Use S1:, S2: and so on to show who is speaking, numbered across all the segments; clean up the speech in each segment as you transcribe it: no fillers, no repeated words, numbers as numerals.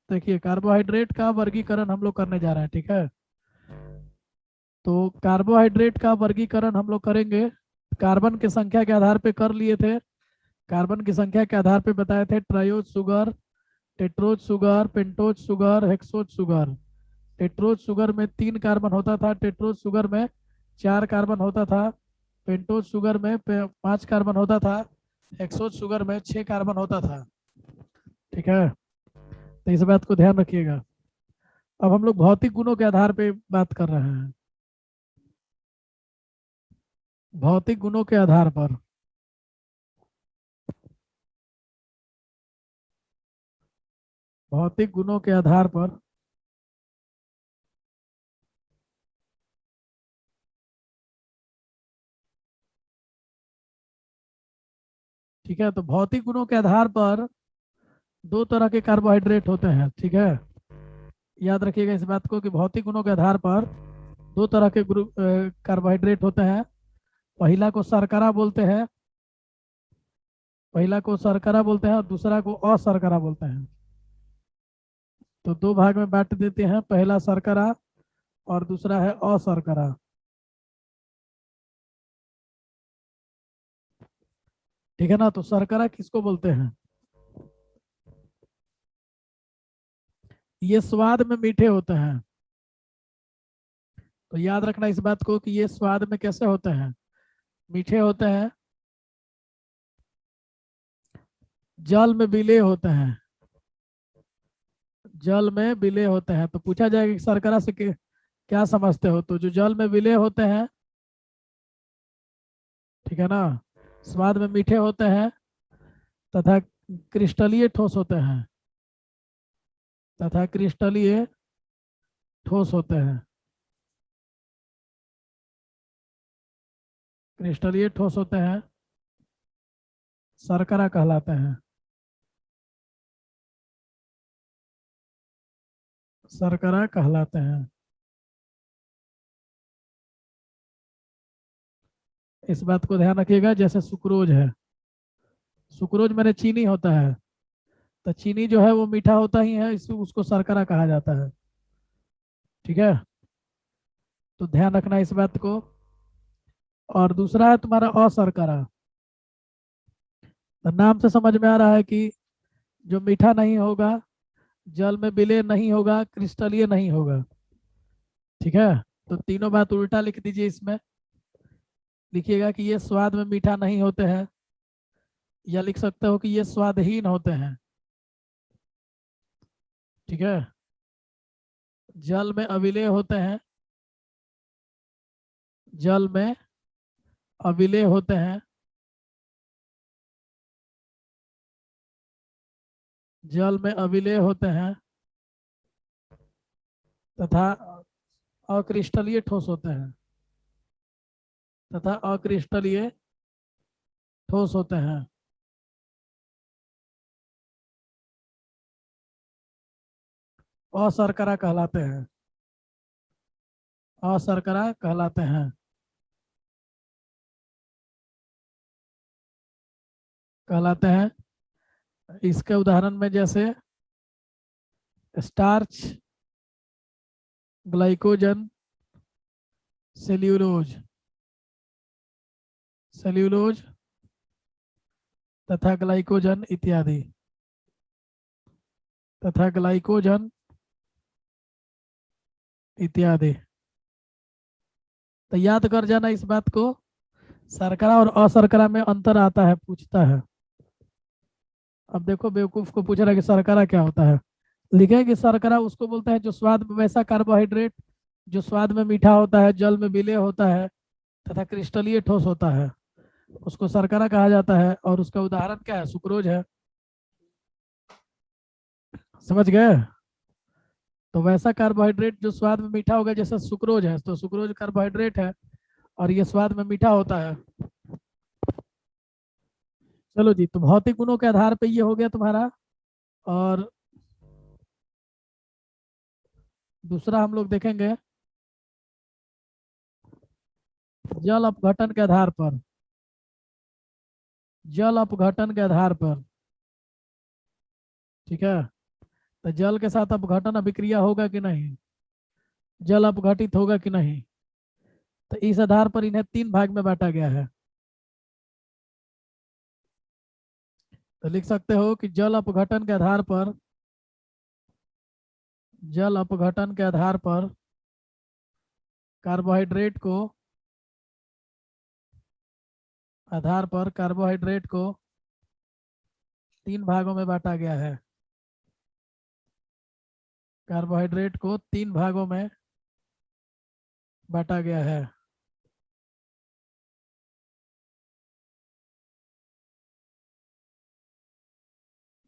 S1: देखिए कार्बोहाइड्रेट का वर्गीकरण हम लोग करने जा रहे हैं, ठीक है। तो कार्बोहाइड्रेट का वर्गीकरण हम लोग करेंगे, कार्बन की संख्या के आधार पे कर लिए थे। कार्बन की संख्या के आधार पे बताए थे triose sugar, tetrose sugar, pentose sugar, hexose sugar. Tetrose sugar में 3 कार्बन होता था, टेट्रोज शुगर में 4 कार्बन होता था, पेंटोज शुगर में 5 कार्बन होता था, हेक्सोज शुगर में 6 कार्बन होता था, ठीक है। तो इस बात को ध्यान रखिएगा। अब हम लोग भौतिक गुणों के आधार पे बात कर रहे हैं, भौतिक गुणों के आधार पर। भौतिक गुणों के आधार पर, ठीक है। तो भौतिक गुणों के आधार पर 2 तरह के कार्बोहाइड्रेट होते हैं, ठीक है। याद रखिएगा इस बात को कि भौतिक गुणों के आधार पर 2 तरह के ग्रुप कार्बोहाइड्रेट होते हैं। पहला को शर्करा बोलते हैं, पहला को शर्करा बोलते हैं और दूसरा को अशर्करा बोलते हैं। तो 2 भाग में बांट देते हैं, पहला शर्करा और दूसरा है अशर्करा, ठीक है ना। तो शर्करा किसको बोलते हैं? ये स्वाद में मीठे होते हैं। तो याद रखना इस बात को कि ये स्वाद में कैसे होते हैं, मीठे होते हैं, जल में विलेय होते हैं, जल में विलेय होते हैं। तो पूछा जाएगा कि शर्करा से क्या समझते हो, तो जो जल में विलेय होते हैं, ठीक है ना, स्वाद में मीठे होते हैं तथा क्रिस्टलीय ठोस होते हैं, तथा क्रिस्टलीय ठोस होते हैं, क्रिस्टलीय ठोस होते हैं, शर्करा कहलाते हैं, शर्करा कहलाते हैं। इस बात को ध्यान रखिएगा। जैसे सुक्रोज है, सुक्रोज मैंने चीनी होता है, तो चीनी जो है वो मीठा होता ही है, इस उसको शर्करा कहा जाता है, ठीक है। तो ध्यान रखना इस बात को। और दूसरा है तुम्हारा अशर्करा। तो नाम से समझ में आ रहा है कि जो मीठा नहीं होगा, जल में विलय नहीं होगा, क्रिस्टलीय नहीं होगा, ठीक है। तो तीनों बात उल्टा लिख दीजिए इसमें। लिखिएगा कि ये स्वाद में मीठा नहीं होते हैं, या लिख सकते हो कि ये स्वादहीन होते हैं, ठीक है। जल में अविलेय होते हैं, जल में अविलेय होते हैं, जल में अविलेय होते हैं तथा अक्रिस्टलीय ठोस होते हैं, तथा अक्रिस्टलीय ठोस होते हैं। अशर्करा कहलाते हैं, अशर्करा कहलाते हैं। कहलाते हैं। इसके उदाहरण में जैसे स्टार्च, ग्लाइकोजन, सेल्यूलोज, सेल्यूलोज तथा ग्लाइकोजन इत्यादि, तथा ग्लाइकोजन इत्यादि। तो याद कर जाना इस बात को। शर्करा और अशर्करा में अंतर आता है, पूछता है। अब देखो बेवकूफ को पूछ रहा है कि शर्करा क्या होता है। लिखे कि शर्करा उसको बोलते हैं जो स्वाद में, वैसा कार्बोहाइड्रेट जो स्वाद में मीठा होता है, जल में विलेय होता है तथा क्रिस्टलीय ठोस होता है, उसको शर्करा कहा जाता है। और उसका उदाहरण क्या है? सुक्रोज है। समझ गए? तो वैसा कार्बोहाइड्रेट जो स्वाद में मीठा होगा, जैसे सुक्रोज है, तो सुक्रोज कार्बोहाइड्रेट है और ये स्वाद में मीठा होता है। चलो जी, तो भौतिक गुणों के आधार पे ये हो गया तुम्हारा। और दूसरा हम लोग देखेंगे जल अपघटन के आधार पर, जल अपघटन के आधार पर, ठीक है। तो जल के साथ अपघटन अभिक्रिया होगा कि नहीं, जल अपघटित होगा कि नहीं। तो इस आधार पर इन्हें 3 भाग में बांटा गया है। तो लिख सकते हो कि जल अपघटन के आधार पर, जल अपघटन के आधार पर कार्बोहाइड्रेट को, आधार पर कार्बोहाइड्रेट को 3 भागों में बांटा गया है। कार्बोहाइड्रेट को 3 भागों में बांटा गया है।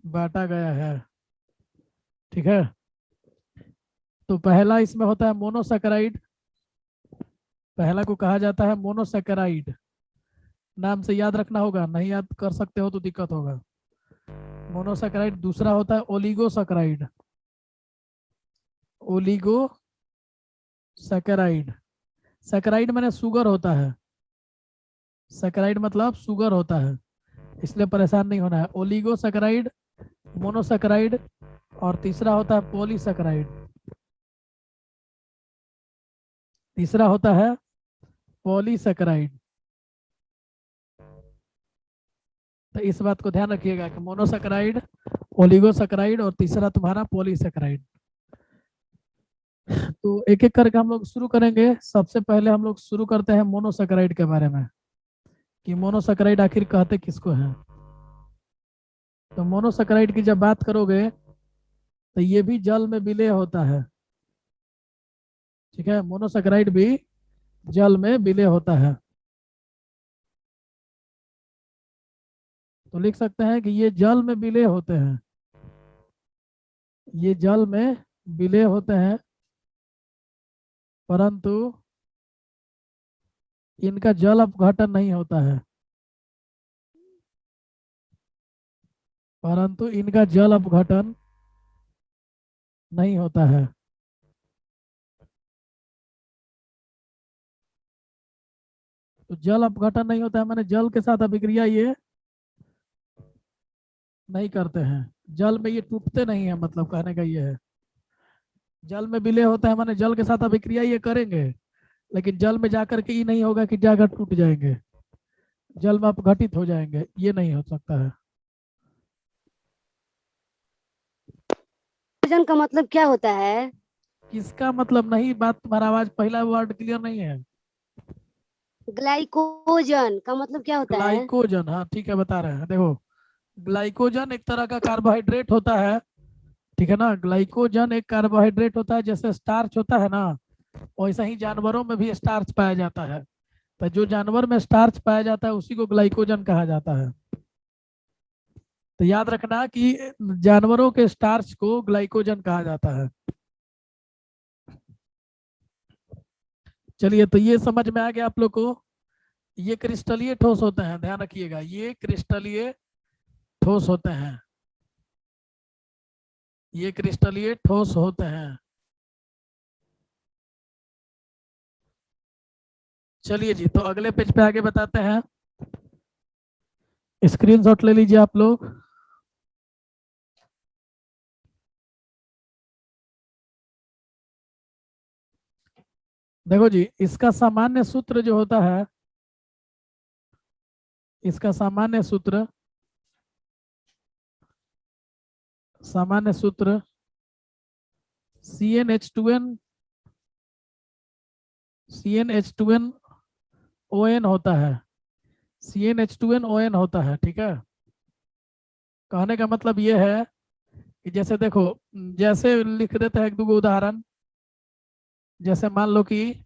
S1: बांटा गया है, ठीक है। तो पहला इसमें होता है मोनोसैकेराइड। पहला को कहा जाता है मोनोसैकेराइड। नाम से याद रखना होगा, नहीं याद कर सकते हो तो दिक्कत होगा। मोनोसैकेराइड। दूसरा होता है ओलिगोसैकेराइड। ओलिगोसैकेराइड। सैकेराइड माने शुगर होता है, सैकेराइड मतलब शुगर होता है, इसलिए परेशान नहीं होना है। ओलिगोसैकेराइड, मोनोसैकेराइड, और तीसरा होता है पॉलीसैकेराइड। तीसरा होता है पॉलीसैकेराइड। तो इस बात को ध्यान रखिएगा कि मोनोसैकेराइड, ओलिगोसैकेराइड और तीसरा तुम्हारा पॉलीसैकेराइड। तो एक एक करके हम लोग शुरू करेंगे। सबसे पहले हम लोग शुरू करते हैं मोनोसैकेराइड के बारे में, कि मोनोसैकेराइड आखिर कहते किसको हैं। तो मोनोसैकेराइड की जब बात करोगे तो ये भी जल में विलय होता है, ठीक है। मोनोसैकेराइड भी जल में विलय होता है। तो लिख सकते हैं कि ये जल में विलय होते हैं, ये जल में विलय होते हैं, परंतु इनका जल अपघटन नहीं होता है, परंतु इनका जल अपघटन नहीं होता है। तो जल अपघटन नहीं होता है माने जल के साथ अभिक्रिया ये नहीं करते हैं, जल में ये टूटते नहीं है, मतलब कहने का ये है। जल में विलय होता है माने जल के साथ अभिक्रिया ये करेंगे, लेकिन जल में जाकर के ये नहीं होगा कि जाकर टूट जाएंगे, जल में अपघटित हो जाएंगे, ये नहीं हो सकता है।
S2: ग्लाइकोजन का मतलब क्या होता है?
S1: किसका मतलब नहीं, बात तुम्हारा आवाज पहला वर्ड क्लियर नहीं है।
S2: ग्लाइकोजन का मतलब क्या होता है?
S1: ग्लाइकोजन, हाँ ठीक है बता रहे हैं। देखो, ग्लाइकोजन एक तरह का कार्बोहाइड्रेट होता है, ठीक है ना। ग्लाइकोजन एक कार्बोहाइड्रेट होता है, जैसे स्टार्च होता है ना, वैसे ही जानवरों में भी स्टार्च पाया जाता है। तो जो जानवर में स्टार्च पाया जाता है उसी को ग्लाइकोजन कहा जाता है। तो याद रखना कि जानवरों के स्टार्च को ग्लाइकोजन कहा जाता है। चलिए, तो ये समझ में आ गया आप लोग को। ये क्रिस्टलीय ठोस होते हैं, ध्यान रखिएगा, ये क्रिस्टलीय ठोस होते हैं, ये क्रिस्टलीय ठोस होते हैं। चलिए जी, तो अगले पेज पे आगे बताते हैं। स्क्रीनशॉट ले लीजिए आप लोग। देखो जी, इसका सामान्य सूत्र जो होता है, इसका सामान्य सूत्र, सामान्य सूत्र CnH2n, CnH2nOn होता है, CnH2nOn होता है, ठीक है। कहने का मतलब ये है कि जैसे देखो, जैसे लिख देते हैं एक दो उदाहरण। जैसे मान लो कि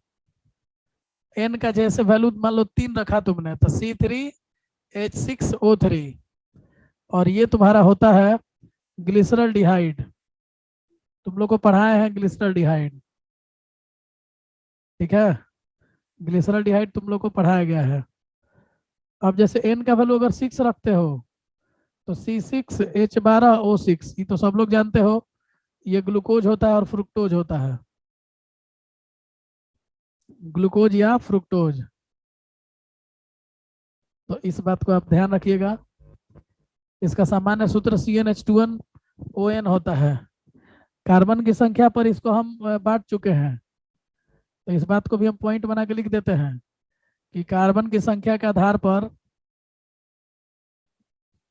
S1: n का जैसे वैल्यू मान लो 3 रखा तुमने, तो C3H6O3, और ये तुम्हारा होता है ग्लिसरल डिहाइड। तुम लोग को पढ़ाए हैं ग्लिसरल डिहाइड, ठीक है। ग्लिसरल डिहाइड तुम लोग को पढ़ाया गया है। अब जैसे n का वैल्यू अगर 6 रखते हो तो C6H12O6, ये तो सब लोग जानते हो, ये ग्लूकोज होता है और फ्रुक्टोज होता है, ग्लूकोज या फ्रुक्टोज। तो इस बात को आप ध्यान रखिएगा। इसका सामान्य सूत्र CnH2nOn होता है। कार्बन की संख्या पर इसको हम बांट चुके हैं, तो इस बात को भी हम पॉइंट बना के लिख देते हैं कि कार्बन की संख्या के आधार पर,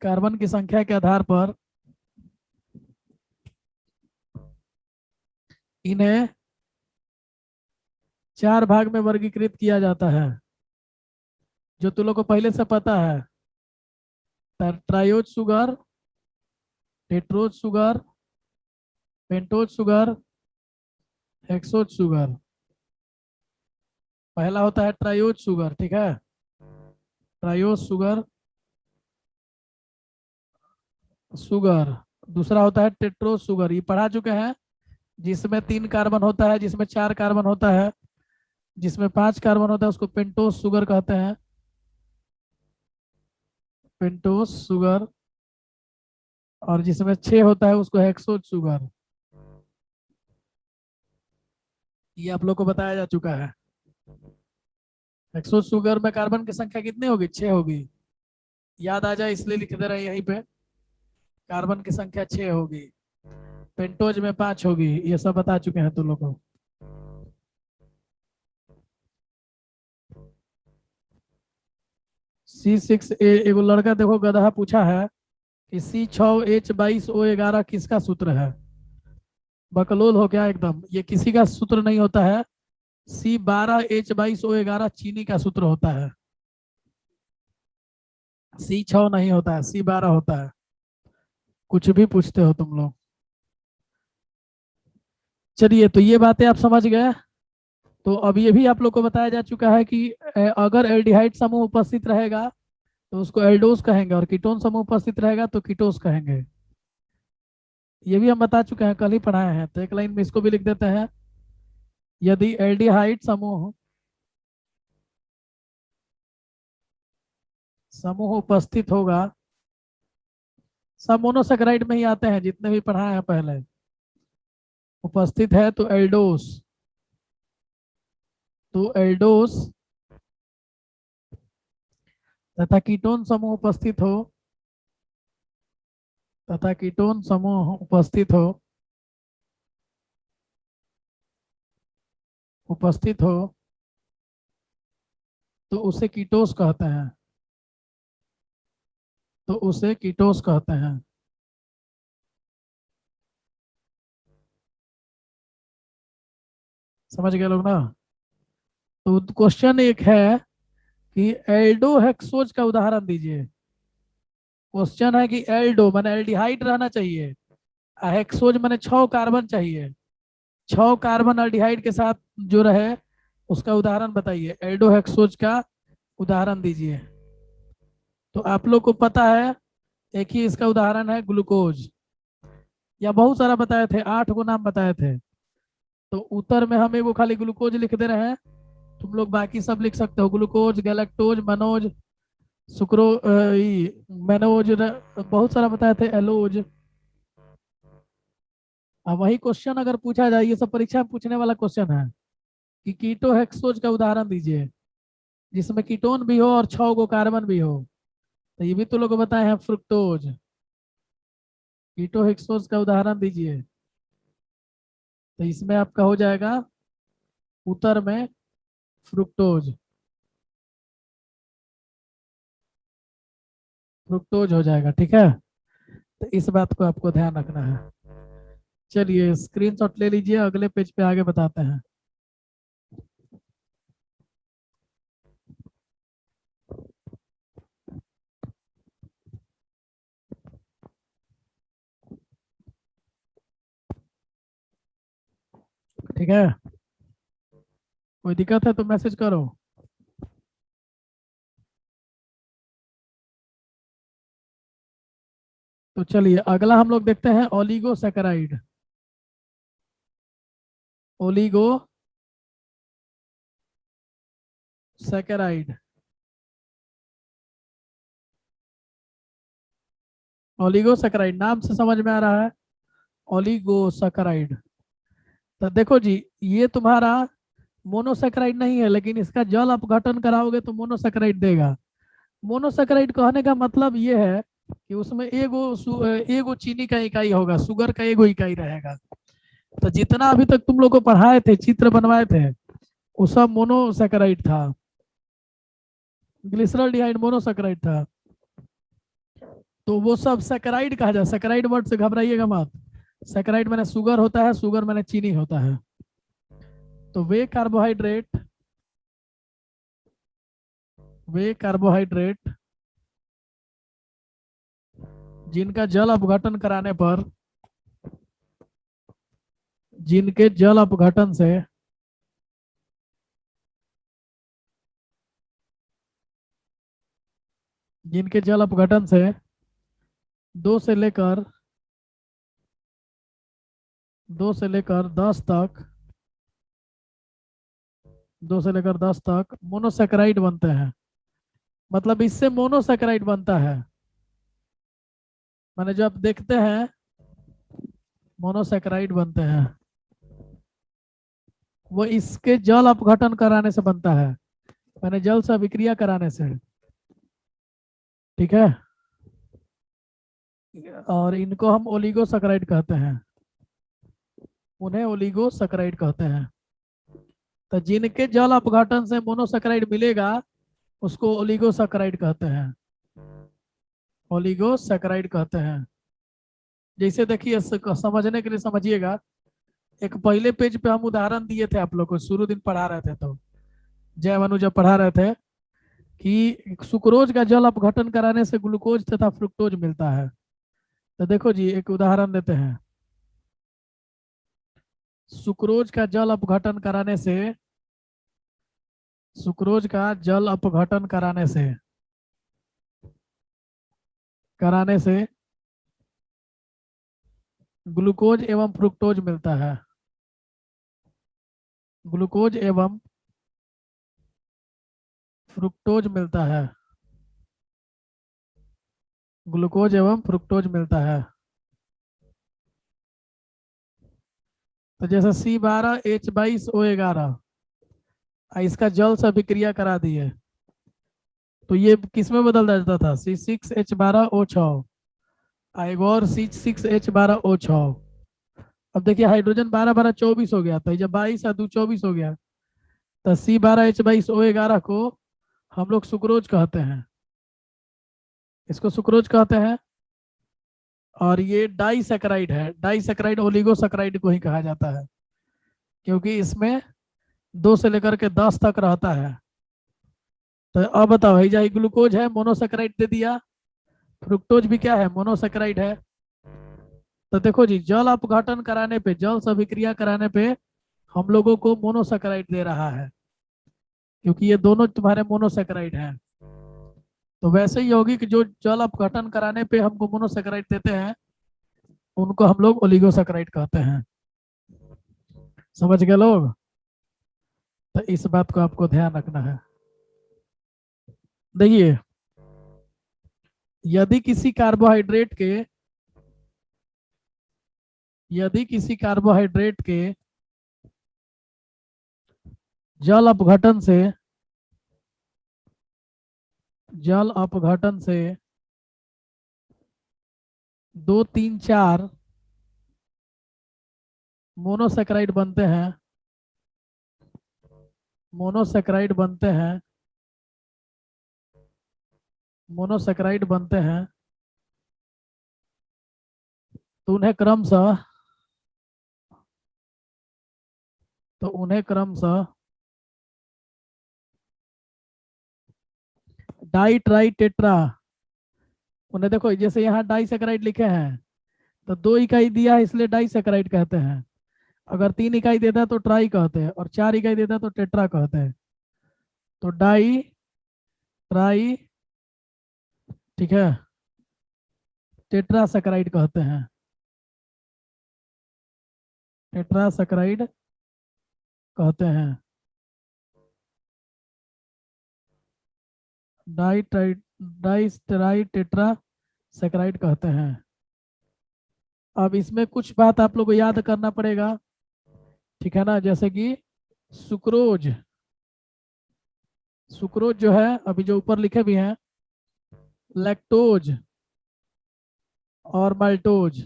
S1: कार्बन की संख्या के आधार पर इन्हें 4 भाग में वर्गीकृत किया जाता है, जो तुम लोग को पहले से पता है। Triose sugar, tetrose sugar, pentose sugar, hexose sugar. पहला होता है ट्रायोज शुगर, ठीक है, ट्रायोज शुगर, शुगर। दूसरा होता है टेट्रोज शुगर, ये पढ़ा चुके हैं, जिसमें 3 कार्बन होता है, जिसमें 4 कार्बन होता है, जिसमें 5 कार्बन होता है, उसको पेंटोज शुगर कहते हैं, पेंटोज शुगर। और जिसमें 6 होता है उसको हेक्सोज शुगर। ये आप लोग को बताया जा चुका है। हेक्सोज शुगर में कार्बन की संख्या कितनी होगी? 6 होगी। याद आ जाए इसलिए लिख दे रहे हैं यहीं पे, कार्बन की संख्या 6 होगी, पेंटोज में 5 होगी, ये सब बता चुके हैं तुम लोग को। C6A, एगो लड़का देखो गधा पूछा है कि C6H22O11 किसका सूत्र है? बकलोल हो गया एकदम, ये किसी का सूत्र नहीं होता है। C12H22O11 चीनी का सूत्र होता है, C6 नहीं होता है, C12 होता है। कुछ भी पूछते हो तुम लोग। चलिए, तो ये बातें आप समझ गए। तो अब ये भी आप लोग को बताया जा चुका है कि अगर एल्डिहाइड समूह उपस्थित रहेगा तो उसको एल्डोस कहेंगे, और कीटोन समूह उपस्थित रहेगा तो कीटोस कहेंगे। ये भी हम बता चुके हैं, कल ही पढ़ाए हैं, तो एक लाइन में इसको भी लिख देते हैं। यदि एल्डिहाइड समूह समूह उपस्थित होगा, सब मोनोसेकेराइड में ही आते हैं जितने भी पढ़ाए हैं पहले, उपस्थित है तो एल्डोस, तो एल्डोस तथा कीटोन समूह उपस्थित हो, तथा कीटोन समूह उपस्थित हो, उपस्थित हो तो उसे कीटोस कहते हैं, तो उसे कीटोस कहते हैं। समझ गए लोग ना? तो क्वेश्चन एक है कि एल्डो हेक्सोज का उदाहरण दीजिए। क्वेश्चन है कि एल्डो माने एल्डिहाइड रहना चाहिए, हेक्सोज माने 6 कार्बन चाहिए, 6 कार्बन एल्डिहाइड के साथ जो रहे उसका उदाहरण बताइए, एल्डो हेक्सोज का उदाहरण दीजिए। तो आप लोग को पता है, एक ही इसका उदाहरण है ग्लूकोज, या बहुत सारा बताए थे, 8 को नाम बताए थे। तो उत्तर में हम एगो खाली ग्लूकोज लिख दे रहे हैं, तुम लोग बाकी सब लिख सकते हो, ग्लूकोज, गैलेक्टोज, मनोज, सुक्रो मेनोज, बहुत सारा बताए थे, एलोज। अब वही क्वेश्चन अगर पूछा जाए, ये सब परीक्षा में पूछने वाला क्वेश्चन है कि कीटो हेक्सोज का उदाहरण दीजिए जिसमें कीटोन भी हो और 6 गो कार्बन भी हो। तो ये भी तो लोग बताए हैं, फ्रुक्टोज। कीटो हेक्सोज का उदाहरण दीजिए, तो इसमें आपका हो जाएगा उत्तर में फ्रुक्टोज, फ्रुक्टोज हो जाएगा, ठीक है। तो इस बात को आपको ध्यान रखना है। चलिए स्क्रीनशॉट ले लीजिए, अगले पेज पे आगे बताते हैं। ठीक है, कोई दिक्कत है तो मैसेज करो। तो चलिए अगला हम लोग देखते हैं ओलिगोसैकेराइड। ओलिगो सैकेराइड, ओलिगोसैकेराइड नाम से समझ में आ रहा है, ओलिगोसैकेराइड। तो देखो जी, ये तुम्हारा मोनोसैकेराइड नहीं है, लेकिन इसका जल अपघटन कराओगे तो मोनोसैकेराइड देगा। मोनोसैकेराइड कहने का मतलब ये है कि उसमें एगो चीनी का इकाई होगा, शुगर का एगो इकाई रहेगा। तो जितना अभी तक तुम लोग को पढ़ाए थे, चित्र बनवाए थे, वो सब मोनोसैकेराइड था, ग्लिसरॉल्डिहाइड मोनोसैकेराइड था। तो वो सब सैकेराइड कहा जाए, सैकेराइड वर्ड से घबराइएगा मत। सैकेराइड मैंने शुगर होता है, शुगर मैंने चीनी होता है। तो वे कार्बोहाइड्रेट जिनका जल अपघटन कराने पर, जिनके जल अपघटन से जिनके जल अपघटन से 2 से लेकर 10 तक 2 से लेकर 10 तक मोनोसैकेराइड बनते हैं। मतलब इससे मोनोसैकेराइड बनता है। माने जो आप देखते हैं मोनोसैकेराइड बनते हैं, वो इसके जल अपघटन कराने से बनता है, माने जल से अभिक्रिया कराने से। ठीक है। और इनको हम ओलिगोसैकेराइड कहते हैं, उन्हें ओलिगोसैकेराइड कहते हैं। तो जिनके जल अपघटन से मोनोसैकेराइड मिलेगा उसको ओलिगोसैकेराइड कहते हैं, ओलिगोसैकेराइड कहते हैं। जैसे देखिए, समझने के लिए समझिएगा। एक पहले पेज पे हम उदाहरण दिए थे आप लोग को, शुरू दिन पढ़ा रहे थे, तो जय मनु जब पढ़ा रहे थे कि सुक्रोज का जल अपघटन कराने से ग्लूकोज तथा फ्रुक्टोज मिलता है। तो देखो जी, एक उदाहरण देते हैं। सुक्रोज का जल अपघटन कराने से सुक्रोज का जल अपघटन कराने से ग्लूकोज एवं फ्रुक्टोज मिलता है। ग्लूकोज एवं फ्रुक्टोज मिलता है। ग्लूकोज एवं फ्रुक्टोज मिलता है। तो जैसे C12H22O11, इसका जल से अभिक्रिया करा दिए, तो ये किस में बदल जाता था? C6H12O6। एक और C6H12O6। अब देखिए, हाइड्रोजन 12 12 24 हो गया, तो जब 22 और 2 24 हो गया, तो C12H22O11 को हम लोग सुक्रोज कहते हैं, इसको सुक्रोज कहते हैं। और ये डाइसैकेराइड है, डाइसैकेराइड ओलिगोसैकेराइड को ही कहा जाता है, क्योंकि इसमें 2 से लेकर के 10 तक रहता है। तो अब बताओ, ही जाए ग्लूकोज है, मोनोसैकेराइड दे दिया, फ्रुक्टोज भी क्या है? मोनोसैकेराइड है। तो देखो जी, जल अपघटन कराने पे, जल से अभिक्रिया कराने पे हम लोगों को मोनोसैकेराइड दे रहा है, क्योंकि ये दोनों तुम्हारे मोनोसैकेराइड हैं। तो वैसे ही यौगिक जो जल अपघटन कराने पे हमको मोनोसैकेराइड देते हैं, उनको हम लोग ओलिगोसैकेराइड कहते हैं। समझ गए लोग? तो इस बात को आपको ध्यान रखना है। देखिए, यदि किसी कार्बोहाइड्रेट के यदि किसी कार्बोहाइड्रेट के जल अपघटन से जल अपघटन से 2 3 4 मोनोसैकेराइड बनते हैं, मोनोसैकेराइड बनते हैं मोनोसैकेराइड बनते हैं, तो उन्हें क्रमशः डाई ट्राई टेट्रा, उन्हें देखो, जैसे यहाँ डाइसैकेराइड लिखे हैं, तो 2 इकाई दिया है इसलिए डाइसैकेराइड कहते हैं। अगर 3 इकाई देता है तो ट्राई कहते हैं, और 4 इकाई देता है तो टेट्रा कहते हैं। तो डाई ट्राई, ठीक है, टेट्रासैकेराइड कहते हैं, टेट्रासैकेराइड कहते हैं। Di tri di tri tetra saccharide कहते हैं। अब इसमें कुछ बात आप लोग को याद करना पड़ेगा, ठीक है ना? जैसे कि सुक्रोज सुक्रोज जो है, अभी जो ऊपर लिखे भी हैं, लैक्टोज और माल्टोज,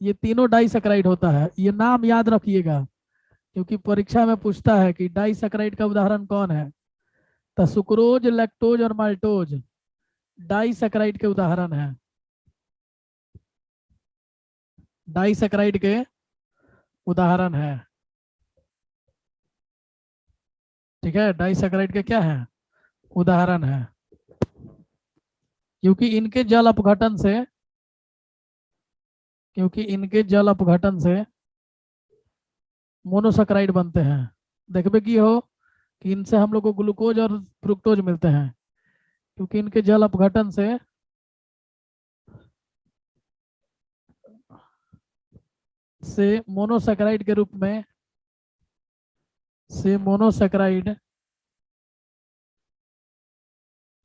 S1: ये तीनों डाइसैकेराइड होता है, ये नाम याद रखिएगा क्योंकि परीक्षा में पूछता है कि डाइसैकेराइड का उदाहरण कौन है। तो सुक्रोज, लैक्टोज और माल्टोज डाइसैकेराइड के उदाहरण है, डाइसैकेराइड के उदाहरण है। ठीक है, डाइसैकेराइड के क्या है, उदाहरण है, क्योंकि इनके जल अपघटन से, क्योंकि इनके जल अपघटन से मोनोसैकेराइड बनते हैं। देखबे की हो कि इनसे हम लोग को ग्लूकोज और फ्रुक्टोज मिलते हैं, क्योंकि इनके जल अपघटन से मोनोसैकेराइड के रूप में, से मोनोसैकेराइड,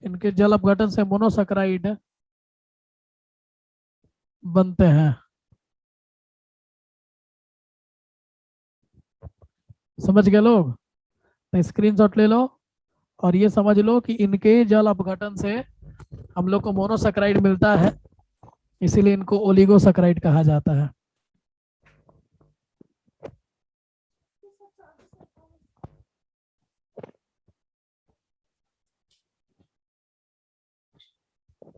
S1: इनके जल अपघटन से मोनोसैकेराइड बनते हैं। समझ गए लोग? तो स्क्रीनशॉट ले लो और ये समझ लो कि इनके जल अपघटन से हम लोग को मोनोसैकेराइड मिलता है, इसीलिए इनको ओलिगोसैकेराइड कहा जाता है।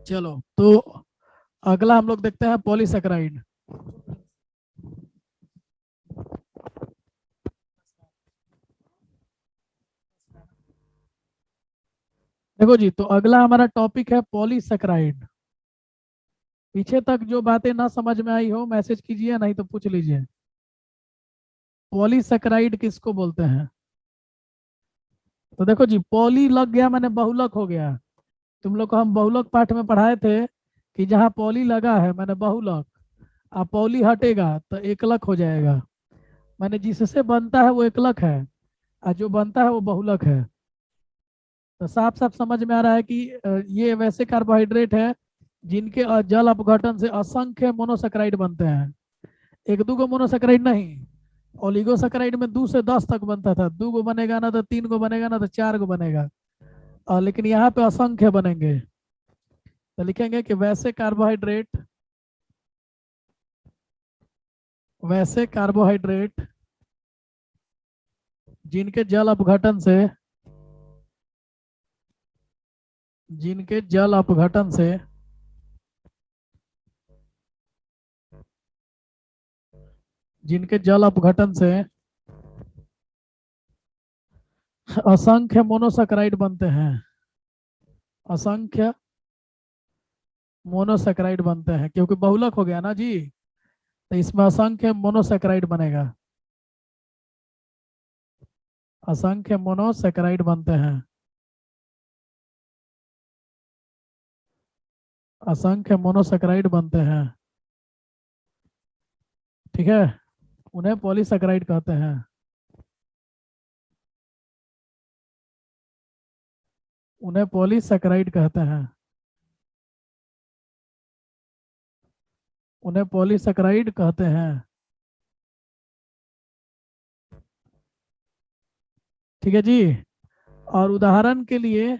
S1: चलो तो अगला हम लोग देखते हैं पॉलीसैकेराइड। देखो जी, तो अगला हमारा टॉपिक है पॉलीसैकेराइड। पीछे तक जो बातें ना समझ में आई हो मैसेज कीजिए, नहीं तो पूछ लीजिए। पॉलीसैकेराइड किसको बोलते हैं? तो देखो जी, पॉली लग गया मैंने बहुलक हो गया। तुम लोग को हम बहुलक पाठ में पढ़ाए थे कि जहाँ पॉली लगा है मैंने बहुलक, अब पॉली हटेगा तो एकलक हो जाएगा। मैंने जिससे बनता है वो एकलक है और जो बनता है वो बहुलक है। तो साफ साफ समझ में आ रहा है कि ये वैसे कार्बोहाइड्रेट है जिनके जल अपघटन से असंख्य मोनोसैकेराइड बनते हैं। एक दो गो मोनोसैकेराइड नहीं, ओलिगोसैकेराइड में 2 से 10 तक बनता था, 2 गो बनेगा ना तो 3 गो बनेगा ना तो 4 गो बनेगा, और लेकिन यहाँ पे असंख्य बनेंगे। तो लिखेंगे कि वैसे कार्बोहाइड्रेट, वैसे कार्बोहाइड्रेट जिनके जल अपघटन से, जिनके जल अपघटन से जिनके जल अपघटन से असंख्य मोनोसैकेराइड बनते हैं, असंख्य मोनोसैकेराइड बनते हैं, क्योंकि बहुलक हो गया ना जी, तो इसमें असंख्य मोनोसैकेराइड बनेगा, असंख्य मोनोसैकेराइड बनते हैं, असंख्य मोनोसैकेराइड बनते हैं। ठीक है, उन्हें पॉलीसैकेराइड कहते हैं, उन्हें पॉलीसैकेराइड कहते हैं, उन्हें पॉलीसैकेराइड कहते हैं। ठीक है जी। और उदाहरण के लिए,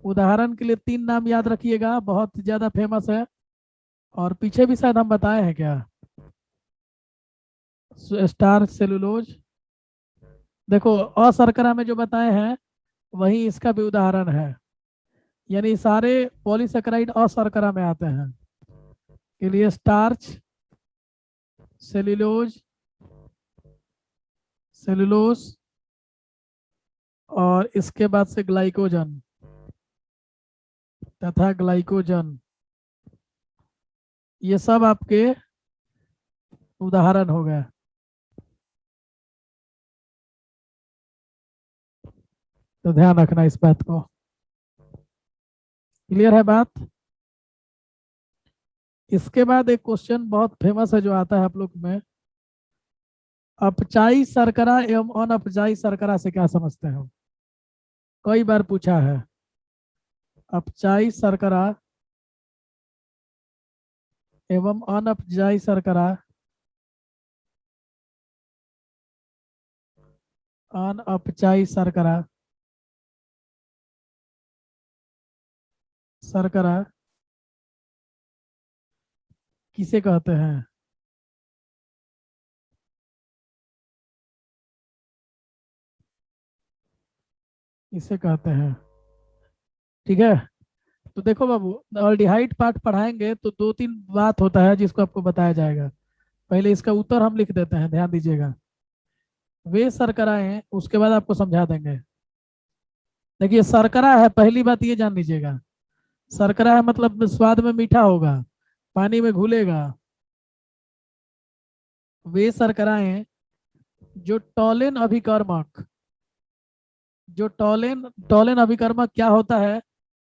S1: उदाहरण के लिए 3 नाम याद रखिएगा, बहुत ज्यादा फेमस है और पीछे भी शायद हम बताए हैं क्या। स्टार सेलुलोज, देखो अशर्करा में जो बताए हैं वही इसका भी उदाहरण है, यानी सारे पॉलीसैकेराइड अशर्करा में आते हैं। के लिए स्टार्च, सेलुलोज, सेलुलोज और इसके बाद से ग्लाइकोजन तथा ग्लाइकोजन, ये सब आपके उदाहरण हो गए। तो ध्यान रखना इस बात को। क्लियर है बात? इसके बाद एक क्वेश्चन बहुत फेमस है जो आता है आप लोग में, अपचाई शर्करा एवं अनअपचाई शर्करा से क्या समझते हो? कई बार पूछा है। अपचाई शर्करा एवं अनअपचाई शर्करा, अनअपचाई शर्करा, शर्करा किसे कहते हैं? इसे कहते हैं। ठीक है, तो देखो बाबू, ऑल्डिहाइड पार्ट पढ़ाएंगे तो दो तीन बात होता है जिसको आपको बताया जाएगा। पहले इसका उत्तर हम लिख देते हैं, ध्यान दीजिएगा। वे शर्कराएं, उसके बाद आपको समझा देंगे। देखिए, शर्करा है, पहली बात ये जान लीजिएगा। शर्करा है मतलब स्वाद में मीठा होगा, पानी में घुलेगा। वे शर्कराएं जो टॉलिन अभिकर्मक, जो टॉलिन टॉलिन अभिकर्मक क्या होता है,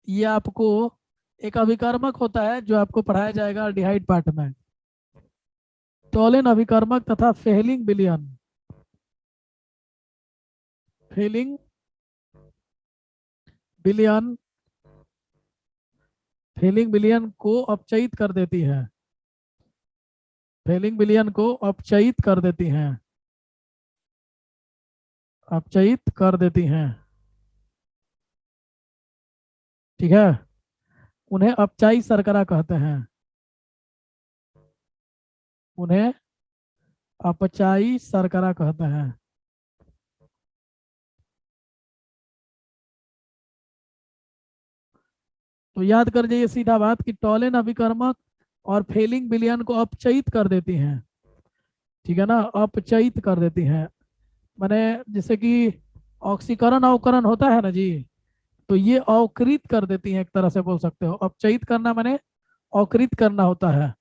S1: ये आपको एक अभिकर्मक होता है जो आपको पढ़ाया जाएगा डिहाइड पार्ट में। टॉलिन अभिकर्मक तथा फेलिंग विलियन, फेलिंग विलियन, फेलिंग विलियन को अपचयित कर देती है, फेलिंग विलियन को अपचयित कर देती हैं, अपचयित कर देती हैं। ठीक है, उन्हें अपचाई शर्करा कहते हैं, उन्हें अपचाई शर्करा कहते हैं। तो याद कर जाइए सीधा बात कि टॉलिन अभिकर्मक और फेलिंग विलियन को अपचयित कर देती हैं। ठीक है ना, अपचयित कर देती हैं। माने जैसे कि ऑक्सीकरण अवकरण होता है ना जी, तो ये अवकृत कर देती हैं, एक तरह से बोल सकते हो। अपचयित करना माने अवकृत करना होता है,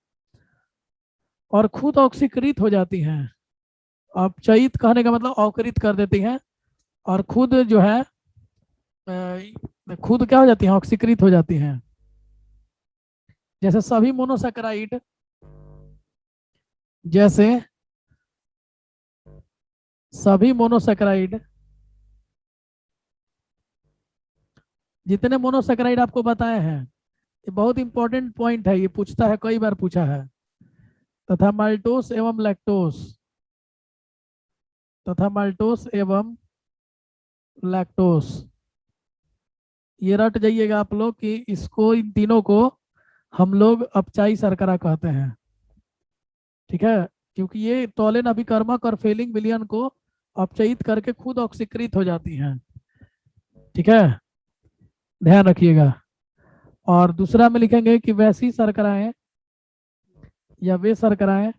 S1: और खुद ऑक्सीकृत हो जाती हैं। अपचयित कहने का मतलब अवकृत कर देती हैं, और खुद जो है खुद क्या हो जाती हैं, ऑक्सीकृत हो जाती हैं। जैसे सभी मोनोसैकेराइड, जैसे सभी मोनोसैकेराइड, जितने मोनोसैकेराइड आपको बताए हैं, ये बहुत इंपॉर्टेंट पॉइंट है, ये पूछता है, कई बार पूछा है। तथा माल्टोस एवं लैक्टोस, तथा माल्टोस एवं लैक्टोस, ये रट जाइएगा आप लोग कि इसको, इन तीनों को हम लोग अपचाई शर्करा कहते हैं। ठीक है, क्योंकि ये टॉलिन अभिकर्मक और फेलिंग विलियन को अपचयित करके खुद ऑक्सीकृत हो जाती हैं। ठीक है, ध्यान रखिएगा। और दूसरा में लिखेंगे कि वैसी शर्कराएं या वे शर्कराएं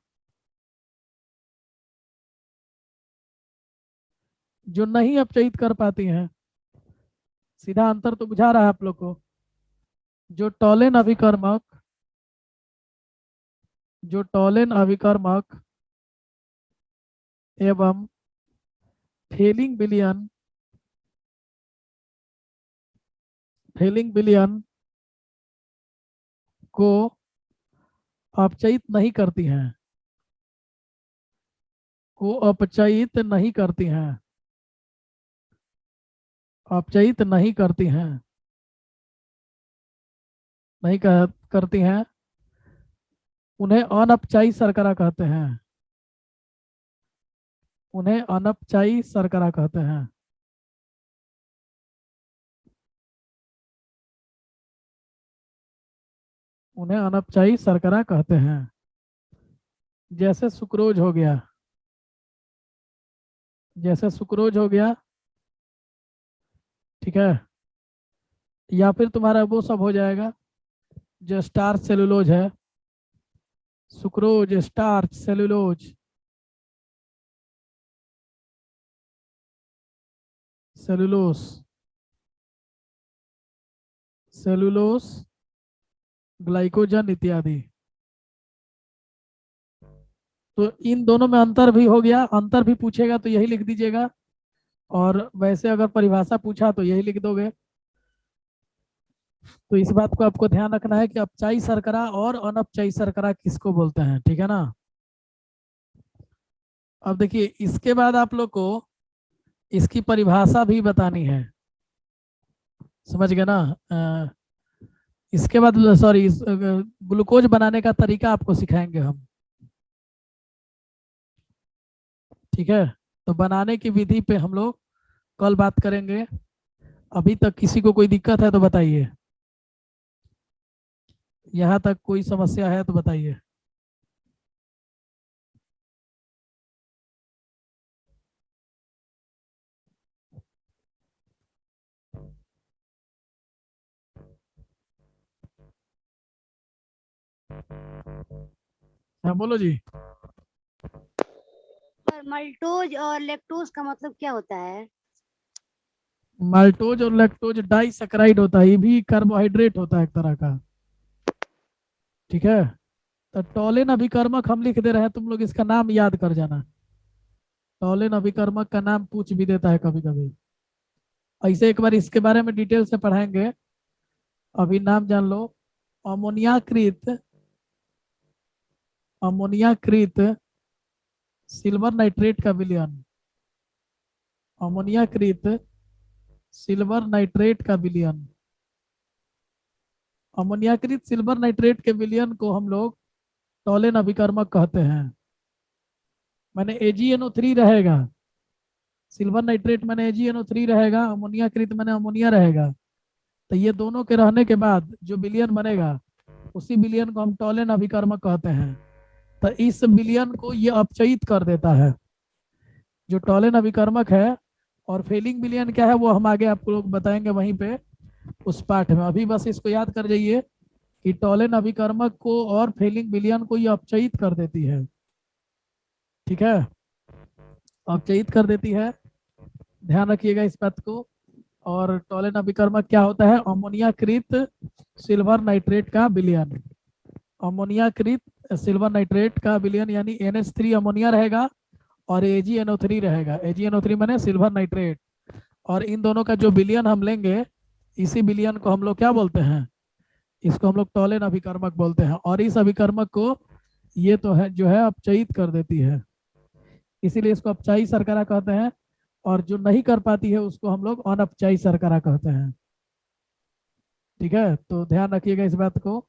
S1: जो नहीं अपचयित कर पाती हैं। सीधा अंतर तो बुझा रहा है आप लोग को। जो टॉलिन अभिकर्मक, जो टॉलिन अभिकर्मक एवं फेलिंग विलियन, फेलिंग विलियन को अपचयित नहीं करती हैं, को अपचयित नहीं करती हैं, अपचयित नहीं करती हैं, नहीं करती हैं, उन्हें अनपचाई शर्करा कहते हैं, उन्हें अनपचाई शर्करा कहते हैं। उन्हें अनपचाई शर्करा कहते हैं। जैसे सुक्रोज हो गया, जैसे सुक्रोज हो गया। ठीक है, या फिर तुम्हारा वो सब हो जाएगा जो स्टार्च सेलुलोज है, sucrose, starch, cellulose, cellulose, cellulose, glycogen इत्यादि। तो इन दोनों में अंतर भी हो गया, अंतर भी पूछेगा तो यही लिख दीजिएगा, और वैसे अगर परिभाषा पूछा तो यही लिख दोगे। तो इस बात को आपको ध्यान रखना है कि अपचाई शर्करा और अनपचाई शर्करा किसको बोलते हैं। ठीक है ना। अब देखिए, इसके बाद आप लोग को इसकी परिभाषा भी बतानी है, समझ गए ना। इसके बाद सॉरी, ग्लूकोज बनाने का तरीका आपको सिखाएंगे हम। ठीक है, तो बनाने की विधि पे हम लोग कल बात करेंगे। अभी तक किसी को कोई दिक्कत है तो बताइए, यहाँ तक कोई समस्या है तो बताइए। हाँ बोलो जी।
S2: पर मल्टोज और लेक्टोज का मतलब क्या होता है?
S1: माल्टोज और लैक्टोज डाइसैकेराइड होता है, ये भी कार्बोहाइड्रेट होता है एक तरह का। ठीक है, तो टॉलिन अभिकर्मक हम लिख दे रहे हैं, तुम लोग इसका नाम याद कर जाना। टॉलिन अभिकर्मक का नाम पूछ भी देता है कभी कभी, ऐसे एक बार इसके बारे में डिटेल से पढ़ाएंगे, अभी नाम जान लो। अमोनियाकृत अमोनियाकृत सिल्वर नाइट्रेट का विलयन, अमोनियाकृत सिल्वर नाइट्रेट का विलयन, अमोनियाकृत सिल्वर नाइट्रेट के विलयन को हम लोग टॉलिन अभिकर्मक कहते हैं। मैंने AgNO3 रहेगा, सिल्वर नाइट्रेट मैंने AgNO3 रहेगा, अमोनियाकृत मैंने अमोनिया रहेगा। तो ये दोनों के रहने के बाद जो विलयन बनेगा, उसी विलयन को हम टॉलिन अभिकर्मक कहते हैं। तो इस विलयन को ये अपचयित कर देता है, जो टॉलिन अभिकर्मक है। और फेलिंग विलयन क्या है वो हम आगे आपको लोग बताएंगे वहीं पे उस पाठ में। अभी बस इसको याद कर जाइए कि टॉलिन अभिकर्मक को और फेलिंग विलयन को ये अपचयित कर देती है। ठीक है, अपचयित कर देती है, ध्यान रखिएगा इस बात को। और टॉलिन अभिकर्मक क्या होता है? अमोनियाकृत सिल्वर नाइट्रेट का विलयन, अमोनियाकृत सिल्वर नाइट्रेट का विलयन यानी NH3 अमोनिया रहेगा और AgNO3 रहेगा। AgNO3 मैंने सिल्वर नाइट्रेट, और इन दोनों का जो विलयन हम लेंगे, इसी विलयन को हम लोग क्या बोलते हैं? इसको हम लोग टॉलिन अभिकर्मक बोलते हैं। और इस अभिकर्मक को ये तो है जो है अपचयित कर देती है, इसीलिए इसको अपचायी शर्करा कहते हैं। और जो नहीं कर पाती है उसको हम लोग अनअपचायी शर्करा कहते हैं। ठीक है, तो ध्यान रखिएगा इस बात को।